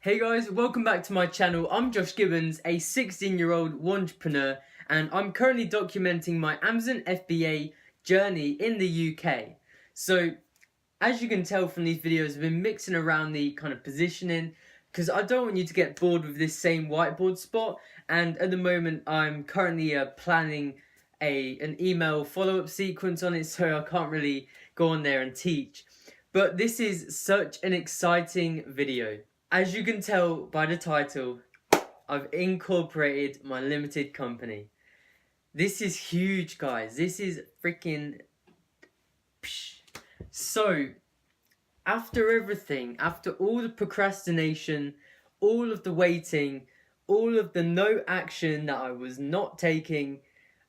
Hey guys, welcome back to my channel. I'm Josh Gibbons, a 16-year-old entrepreneur, and I'm currently documenting my Amazon FBA journey in the UK. So, as you can tell from these videos, I've been mixing around the kind of positioning, because I don't want you to get bored with this same whiteboard spot, and at the moment I'm currently planning an email follow-up sequence on it, so I can't really go on there and teach. But this is such an exciting video. As you can tell by the title, I've incorporated my limited company. This is huge, guys. This is freaking... So, after everything, after all the procrastination, all of the waiting, all of the no action that I was not taking,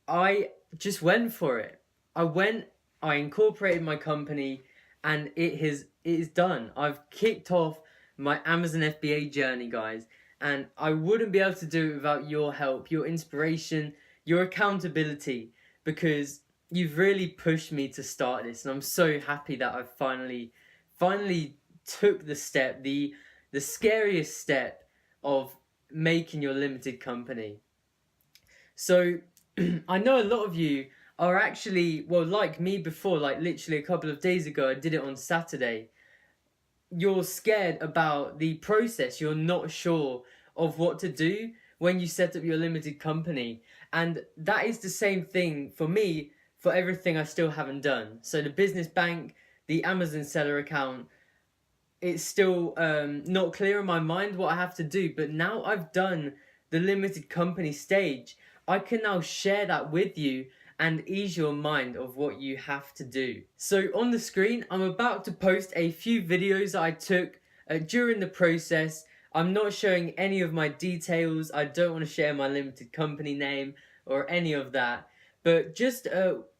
I just went for it. I incorporated my company, and it is done. I've kicked off my Amazon FBA journey, guys, and I wouldn't be able to do it without your help, your inspiration, your accountability, because you've really pushed me to start this, and I'm so happy that I've finally took the step, the scariest step of making your limited company. So I know a lot of you are actually, well, like me before, like literally a couple of days ago, I did it on Saturday. You're scared about the process. You're not sure of what to do when you set up your limited company. And that is the same thing for me for everything I still haven't done. So the business bank, the Amazon seller account, it's still not clear in my mind what I have to do. But now I've done the limited company stage, I can now share that with you and ease your mind of what you have to do. So on the screen, I'm about to post a few videos that I took during the process. I'm not showing any of my details. I don't want to share my limited company name or any of that. But just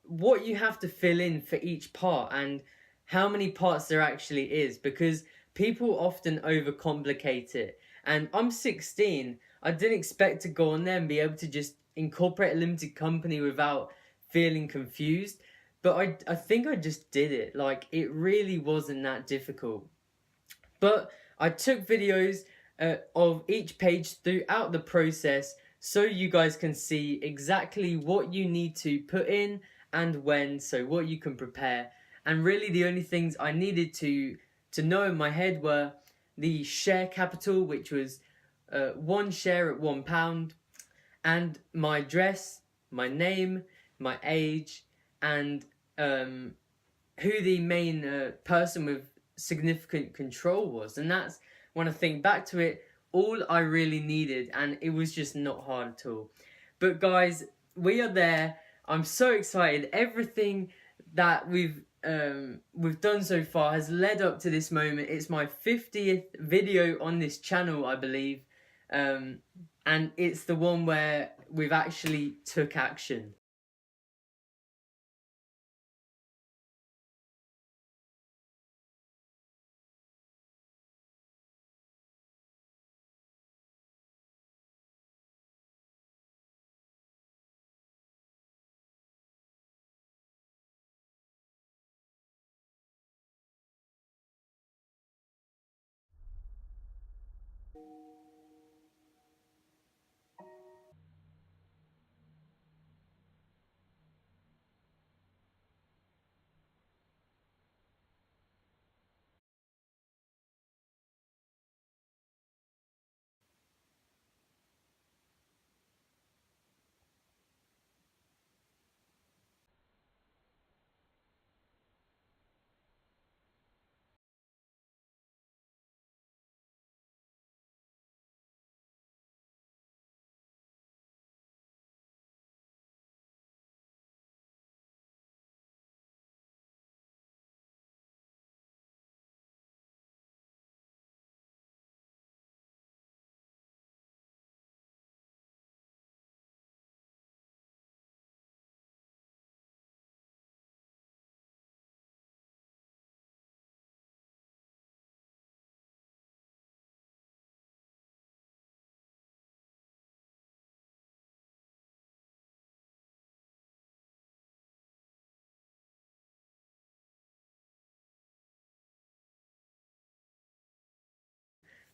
what you have to fill in for each part and how many parts there actually is, because people often overcomplicate it. And I'm 16. I didn't expect to go on there and be able to just incorporate a limited company without feeling confused, but I think I just did it. Like, it really wasn't that difficult. But I took videos of each page throughout the process so you guys can see exactly what you need to put in and when, so what you can prepare. And really the only things I needed to know in my head were the share capital, which was 1 share at £1, and my address, my name, my age, and who the main person with significant control was. And that's, when I think back to it, all I really needed, and it was just not hard at all. But guys, we are there. I'm so excited. Everything that we've done so far has led up to this moment. It's my 50th video on this channel, I believe, and it's the one where we've actually took action.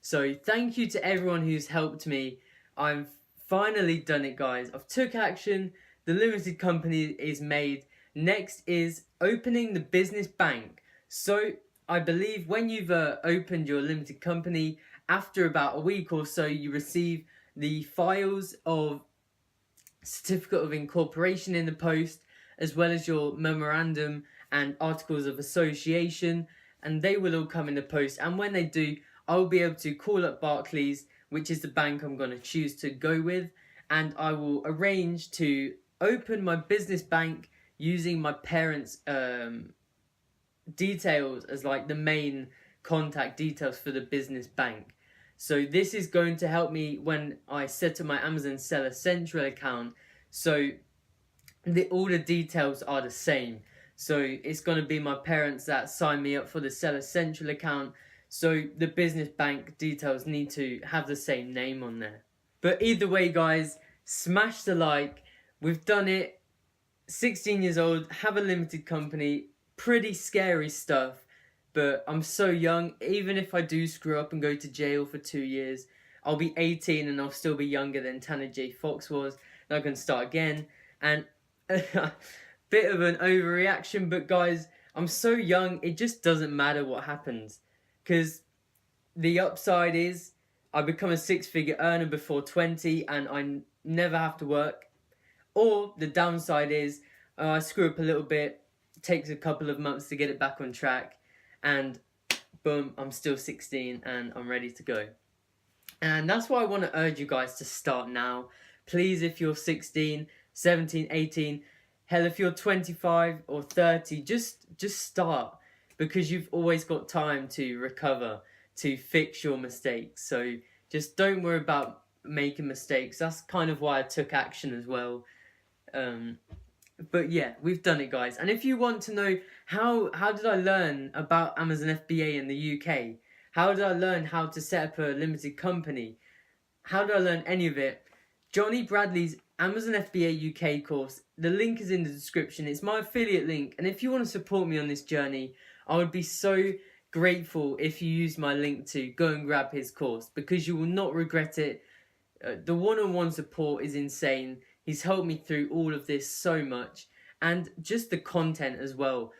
So thank you to everyone who's helped me. I've finally done it, guys. I've took action. The limited company is made. Next is opening the business bank. So I believe when you've opened your limited company, after about a week or so, you receive the files of certificate of incorporation in the post, as well as your memorandum and articles of association, and they will all come in the post. And when they do, I'll be able to call up Barclays, which is the bank I'm going to choose to go with, and I will arrange to open my business bank using my parents' details as like the main contact details for the business bank. So this is going to help me when I set up my Amazon Seller Central account. So all the details are the same. So it's going to be my parents that sign me up for the Seller Central account. So the business bank details need to have the same name on there. But either way, guys, smash the like. We've done it. 16 years old, have a limited company. Pretty scary stuff. But I'm so young. Even if I do screw up and go to jail for 2 years, I'll be 18 and I'll still be younger than Tanner J. Fox was. And I can start again. And a bit of an overreaction, but guys, I'm so young, it just doesn't matter what happens. Because the upside is I become a 6-figure earner before 20 and I never have to work. Or the downside is I screw up a little bit, it takes a couple of months to get it back on track, and boom, I'm still 16 and I'm ready to go. And that's why I want to urge you guys to start now. Please, if you're 16, 17, 18, hell, if you're 25 or 30, just start, because you've always got time to recover, to fix your mistakes. So just don't worry about making mistakes. That's kind of why I took action as well. But yeah, we've done it, guys. And if you want to know how did I learn about Amazon FBA in the UK, how did I learn how to set up a limited company, how did I learn any of it, Johnny Bradley's Amazon FBA UK course, the link is in the description. It's my affiliate link, and if you want to support me on this journey, I would be so grateful if you use my link to go and grab his course, because you will not regret it. The one-on-one support is insane. He's helped me through all of this so much, and just the content as well.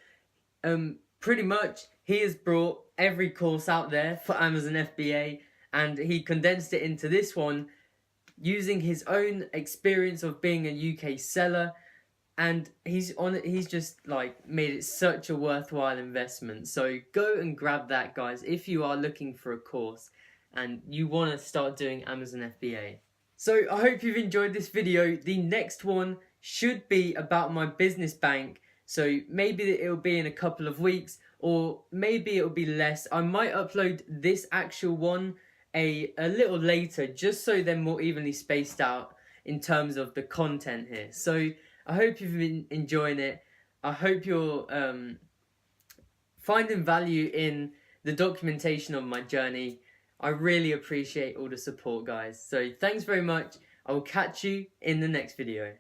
Pretty much, he has brought every course out there for Amazon FBA, and he condensed it into this one using his own experience of being a UK seller, and he's just like made it such a worthwhile investment. So go and grab that, guys, if you are looking for a course and you want to start doing Amazon FBA. So I hope you've enjoyed this video. The next one should be about my business bank, so maybe it'll be in a couple of weeks, or maybe it'll be less. I might upload this actual one a little later, just so they're more evenly spaced out in terms of the content here. So I hope you've been enjoying it. I hope you're finding value in the documentation of my journey. I really appreciate all the support, guys. So thanks very much. I will catch you in the next video.